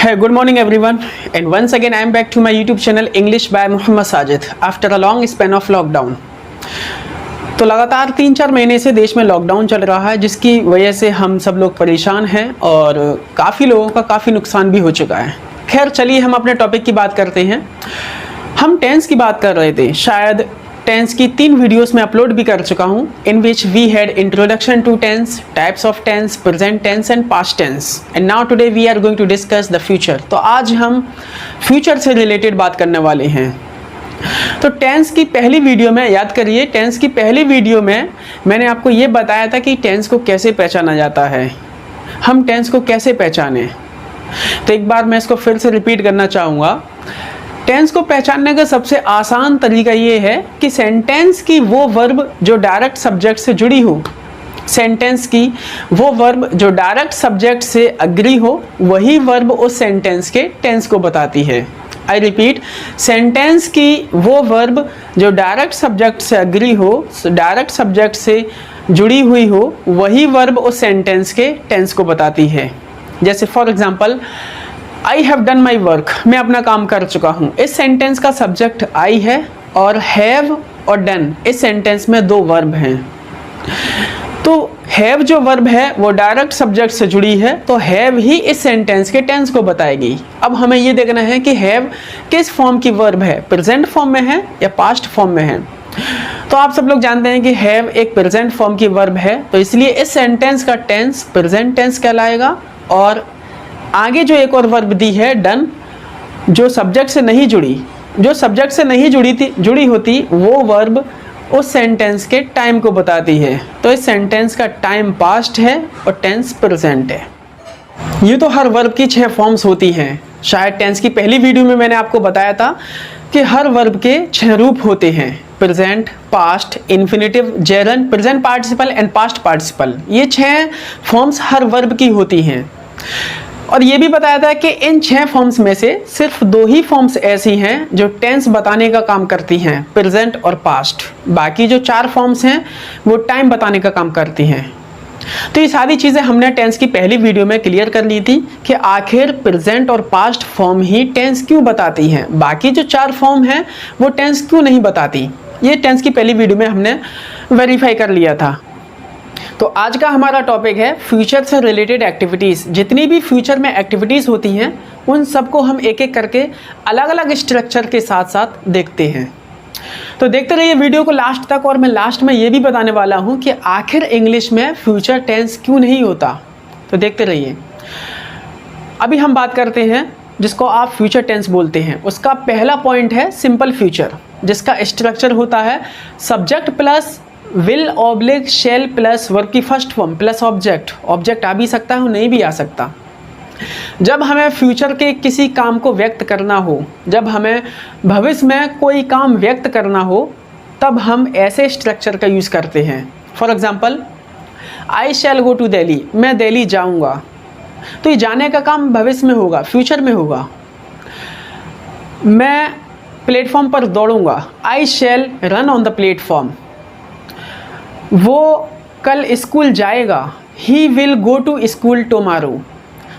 Hi, good morning everyone, and once again I am back to my YouTube channel English by Muhammad Sajid after a long span of lockdown। तो लगातार 3-4 महीने से देश में lockdown चल रहा है, जिसकी वजह से हम सब लोग परेशान हैं और काफ़ी लोगों का काफ़ी नुकसान भी हो चुका है। खैर चलिए हम अपने टॉपिक की बात करते हैं। हम टेंस की बात कर रहे थे, शायद टेंस की 3 वीडियोस में अपलोड भी कर चुका हूँ, in which we had introduction to tense, types of tense, present tense and past tense, and now today we are going to discuss the future. तो आज हम फ्यूचर से रिलेटेड बात करने वाले हैं। तो टेंस की पहली वीडियो में याद करिए, टेंस की पहली वीडियो में मैंने आपको ये बताया था कि टेंस को कैसे पहचाना जाता है, हम टेंस को कैसे पहचाने। तो एक बार मैं इसको फिर से रिपीट करना चाहूँगा। टेंस को पहचानने का सबसे आसान तरीका ये है कि सेंटेंस की वो वर्ब जो डायरेक्ट सब्जेक्ट से जुड़ी हो, सेंटेंस की वो वर्ब जो डायरेक्ट सब्जेक्ट से अग्री हो, वही वर्ब उस सेंटेंस के टेंस को बताती है। आई रिपीट, सेंटेंस की वो वर्ब जो डायरेक्ट सब्जेक्ट से अग्री हो, डायरेक्ट सब्जेक्ट से जुड़ी हुई हो, वही वर्ब उस सेंटेंस के टेंस को बताती है। जैसे for example, I have done my work, मैं अपना काम कर चुका हूँ। इस सेंटेंस का सब्जेक्ट आई है और हैव और डन इस सेंटेंस में 2 वर्ब हैं। तो हैव जो वर्ब है वो डायरेक्ट सब्जेक्ट से जुड़ी है, तो हैव ही इस सेंटेंस के टेंस को बताएगी। अब हमें ये देखना है कि हैव किस फॉर्म की वर्ब है, प्रेजेंट फॉर्म में है या पास्ट फॉर्म में है। तो आप सब लोग जानते हैं कि हैव एक प्रेजेंट फॉर्म की वर्ब है, तो इसलिए इस सेंटेंस का टेंस प्रेजेंट टेंस कहलाएगा। और आगे जो एक और वर्ब दी है डन, जो सब्जेक्ट से नहीं जुड़ी, जो सब्जेक्ट से नहीं जुड़ी होती वो वर्ब उस सेंटेंस के टाइम को बताती है। तो इस सेंटेंस का टाइम पास्ट है और टेंस प्रेजेंट है। ये तो हर वर्ब की 6 फॉर्म्स होती हैं। शायद टेंस की पहली वीडियो में मैंने आपको बताया था कि हर वर्ब के 6 रूप होते हैं, present, past, infinitive, gerund, present participle and past participle. ये 6 फॉर्म्स हर वर्ब की होती हैं। और ये भी बताया था कि इन 6 फॉर्म्स में से सिर्फ 2 ही फॉर्म्स ऐसी हैं जो टेंस बताने का काम करती हैं, प्रेजेंट और पास्ट। बाकी जो 4 फॉर्म्स हैं वो टाइम बताने का काम करती हैं। तो ये सारी चीज़ें हमने टेंस की पहली वीडियो में क्लियर कर ली थी कि आखिर प्रेजेंट और पास्ट फॉर्म ही टेंस क्यों बताती हैं, बाकी जो 4 फॉर्म हैं वो टेंस क्यों नहीं बताती। ये टेंस की पहली वीडियो में हमने वेरीफाई कर लिया था। तो आज का हमारा टॉपिक है फ्यूचर से रिलेटेड एक्टिविटीज़। जितनी भी फ्यूचर में एक्टिविटीज़ होती हैं उन सबको हम एक एक करके अलग अलग स्ट्रक्चर के साथ साथ देखते हैं। तो देखते रहिए वीडियो को लास्ट तक, और मैं लास्ट में ये भी बताने वाला हूँ कि आखिर इंग्लिश में फ्यूचर टेंस क्यों नहीं होता। तो देखते रहिए। अभी हम बात करते हैं जिसको आप फ्यूचर टेंस बोलते हैं। उसका पहला पॉइंट है सिंपल फ्यूचर, जिसका स्ट्रक्चर होता है subject plus will oblique shall plus verb की first form plus object. Object आ भी सकता है, नहीं भी आ सकता। जब हमें फ्यूचर के किसी काम को व्यक्त करना हो, जब हमें भविष्य में कोई काम व्यक्त करना हो, तब हम ऐसे स्ट्रक्चर का यूज़ करते हैं। For example, I shall go to Delhi, मैं दिल्ली जाऊंगा। तो ये जाने का काम भविष्य में होगा, फ्यूचर में होगा। मैं प्लेटफॉर्म पर दौड़ूंगा, I shall run on the platform. वो कल स्कूल जाएगा, he will go to school tomorrow.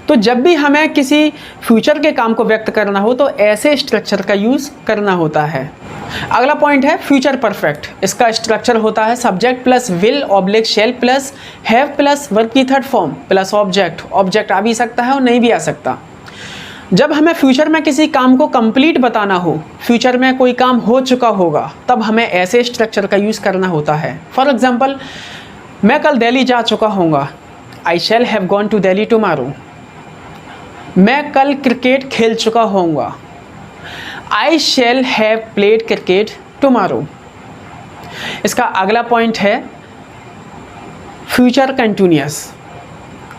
तो जब भी हमें किसी फ्यूचर के काम को व्यक्त करना हो तो ऐसे स्ट्रक्चर का यूज़ करना होता है। अगला पॉइंट है फ्यूचर परफेक्ट। इसका स्ट्रक्चर होता है subject plus will oblique shall plus have plus verb की third form plus object. Object आ भी सकता है और नहीं भी आ सकता। जब हमें फ्यूचर में किसी काम को कंप्लीट बताना हो, फ्यूचर में कोई काम हो चुका होगा, तब हमें ऐसे स्ट्रक्चर का यूज़ करना होता है। फॉर एग्जाम्पल, मैं कल दिल्ली जा चुका हूँगा, I shall have gone to Delhi tomorrow. मैं कल क्रिकेट खेल चुका होऊंगा, I shall have played cricket tomorrow. इसका अगला पॉइंट है फ्यूचर कंटिन्यूअस।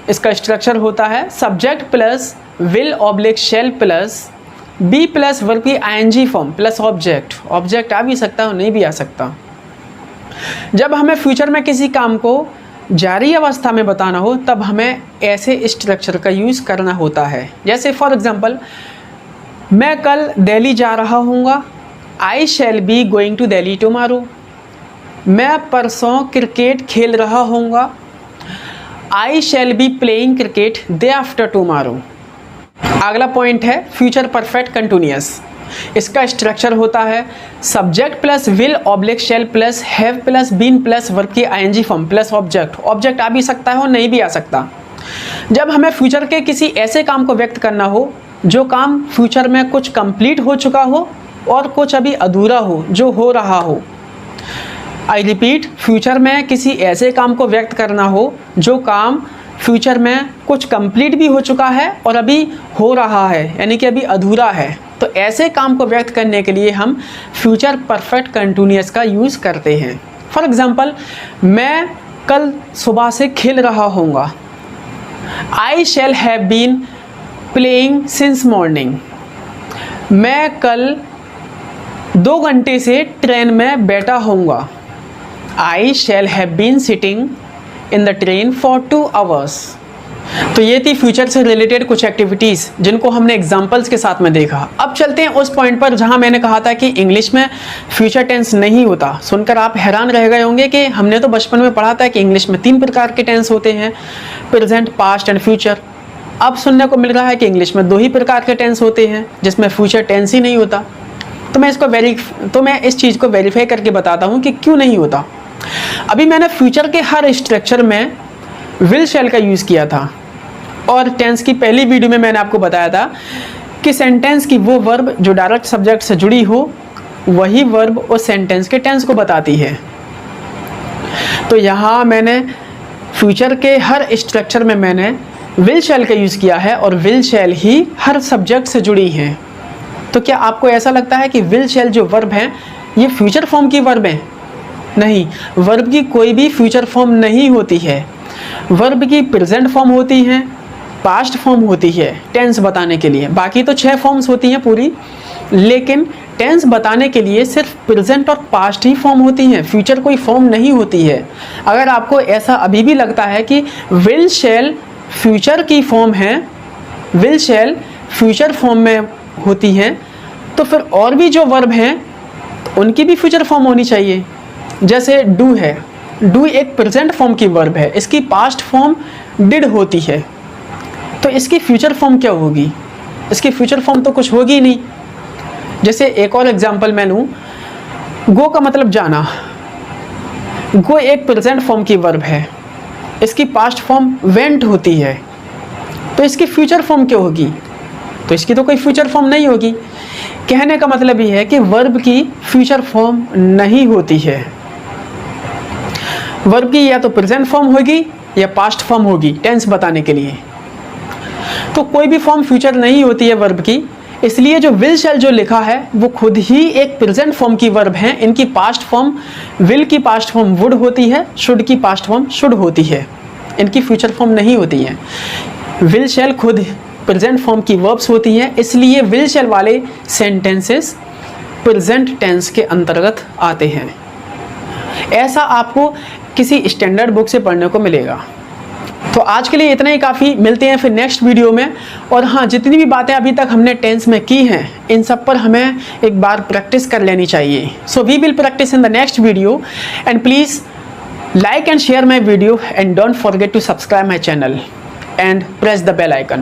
इसका स्ट्रक्चर होता है subject plus will oblique shall plus be plus verb की ING form plus object. Object आ भी सकता है, नहीं भी आ सकता। जब हमें फ्यूचर में किसी काम को जारी अवस्था में बताना हो, तब हमें ऐसे स्ट्रक्चर का यूज़ करना होता है। जैसे फॉर एग्जांपल, मैं कल दिल्ली जा रहा हूँगा, I shall be going to Delhi tomorrow. मैं परसों क्रिकेट खेल रहा हूँगा, I shall be playing cricket day after tomorrow. अगला पॉइंट है फ्यूचर परफेक्ट कंटिन्यूअस। इसका स्ट्रक्चर होता है subject plus will oblique shall plus have plus been plus verb की ING form plus object. Object आ भी सकता है और नहीं भी आ सकता। जब हमें फ्यूचर के किसी ऐसे काम को व्यक्त करना हो जो काम फ्यूचर में कुछ कंप्लीट हो चुका हो और कुछ अभी अधूरा हो, जो हो रहा हो। आई रिपीट, फ्यूचर में किसी ऐसे काम को व्यक्त करना हो जो काम फ्यूचर में कुछ कंप्लीट भी हो चुका है और अभी हो रहा है, यानी कि अभी अधूरा है। तो ऐसे काम को व्यक्त करने के लिए हम फ्यूचर परफेक्ट कंटिन्यूअस का यूज़ करते हैं। फॉर एग्जाम्पल, मैं कल सुबह से खेल रहा होऊंगा। I shall have been playing since morning. मैं कल 2 घंटे से ट्रेन में बैठा होऊंगा। I shall have been sitting in the train for 2 hours. तो ये थी फ्यूचर से रिलेटेड कुछ एक्टिविटीज़ जिनको हमने एग्जाम्पल्स के साथ में देखा। अब चलते हैं उस पॉइंट पर जहां मैंने कहा था कि इंग्लिश में फ्यूचर टेंस नहीं होता। सुनकर आप हैरान रह गए होंगे कि हमने तो बचपन में पढ़ा था कि इंग्लिश में 3 प्रकार के टेंस होते हैं, प्रेजेंट, पास्ट एंड फ्यूचर। अब सुनने को मिल रहा है कि इंग्लिश में 2 ही प्रकार के टेंस होते हैं जिसमें फ्यूचर टेंस ही नहीं होता। तो मैं इस चीज़ को वेरीफाई करके बताता हूँ कि क्यों नहीं होता। अभी मैंने फ्यूचर के हर स्ट्रक्चर में विल शैल का यूज़ किया था और टेंस की पहली वीडियो में मैंने आपको बताया था कि सेंटेंस की वो वर्ब जो डायरेक्ट सब्जेक्ट से जुड़ी हो वही वर्ब उस सेंटेंस के टेंस को बताती है। तो यहाँ मैंने फ्यूचर के हर स्ट्रक्चर में मैंने विल शैल का यूज़ किया है और will shell he her subject से जुड़ी हैं। तो क्या आपको ऐसा लगता है कि विल शैल जो वर्ब हैं ये फ्यूचर फॉर्म की वर्ब हैं? नहीं, वर्ब की कोई भी फ्यूचर फॉर्म नहीं होती है। वर्ब की प्रेजेंट फॉर्म होती है, पास्ट फॉर्म होती है टेंस बताने के लिए। बाकी तो 6 फॉर्म्स होती हैं पूरी, लेकिन टेंस बताने के लिए सिर्फ प्रेजेंट और पास्ट ही फॉर्म होती हैं, फ्यूचर कोई फॉर्म नहीं होती है। अगर आपको ऐसा अभी भी लगता है कि विल शैल फ्यूचर की फॉर्म है, विल शैल फ्यूचर फॉर्म में होती हैं, तो फिर और भी जो वर्ब हैं उनकी भी फ्यूचर फॉर्म होनी चाहिए। जैसे डू है, डू एक प्रेजेंट फॉर्म की वर्ब है, इसकी पास्ट फॉर्म डिड होती है, तो इसकी फ्यूचर फॉर्म क्या होगी? इसकी फ्यूचर फॉर्म तो कुछ होगी ही नहीं। जैसे एक और एग्जांपल मैं लूँ, गो का मतलब जाना। गो एक प्रेजेंट फॉर्म की वर्ब है, इसकी पास्ट फॉर्म वेंट होती है, तो इसकी फ्यूचर फॉर्म क्या होगी? तो इसकी तो कोई फ्यूचर फॉर्म नहीं होगी। कहने का मतलब ये है कि वर्ब की फ्यूचर फॉर्म नहीं होती है। वर्ब की या तो प्रेजेंट फॉर्म होगी या पास्ट फॉर्म होगी टेंस बताने के लिए। तो कोई भी फॉर्म फ्यूचर नहीं होती है वर्ब की, इसलिए जो विल शैल जो लिखा है वो खुद ही एक प्रेजेंट फॉर्म की वर्ब है। इनकी पास्ट फॉर्म, विल की पास्ट फॉर्म वुड होती है, शुड की पास्ट फॉर्म शुड होती है, इनकी फ्यूचर फॉर्म नहीं होती है। विल शैल खुद प्रेजेंट फॉर्म की वर्ब्स होती हैं, इसलिए विल शैल वाले सेंटेंसेस प्रेजेंट टेंस के अंतर्गत आते हैं। ऐसा आपको किसी स्टैंडर्ड बुक से पढ़ने को मिलेगा। तो आज के लिए इतना ही काफ़ी, मिलते हैं फिर नेक्स्ट वीडियो में। और हाँ, जितनी भी बातें अभी तक हमने टेंस में की हैं इन सब पर हमें एक बार प्रैक्टिस कर लेनी चाहिए। So we will practice in the next video and please like and share my video and don't forget to subscribe my channel and press the bell icon.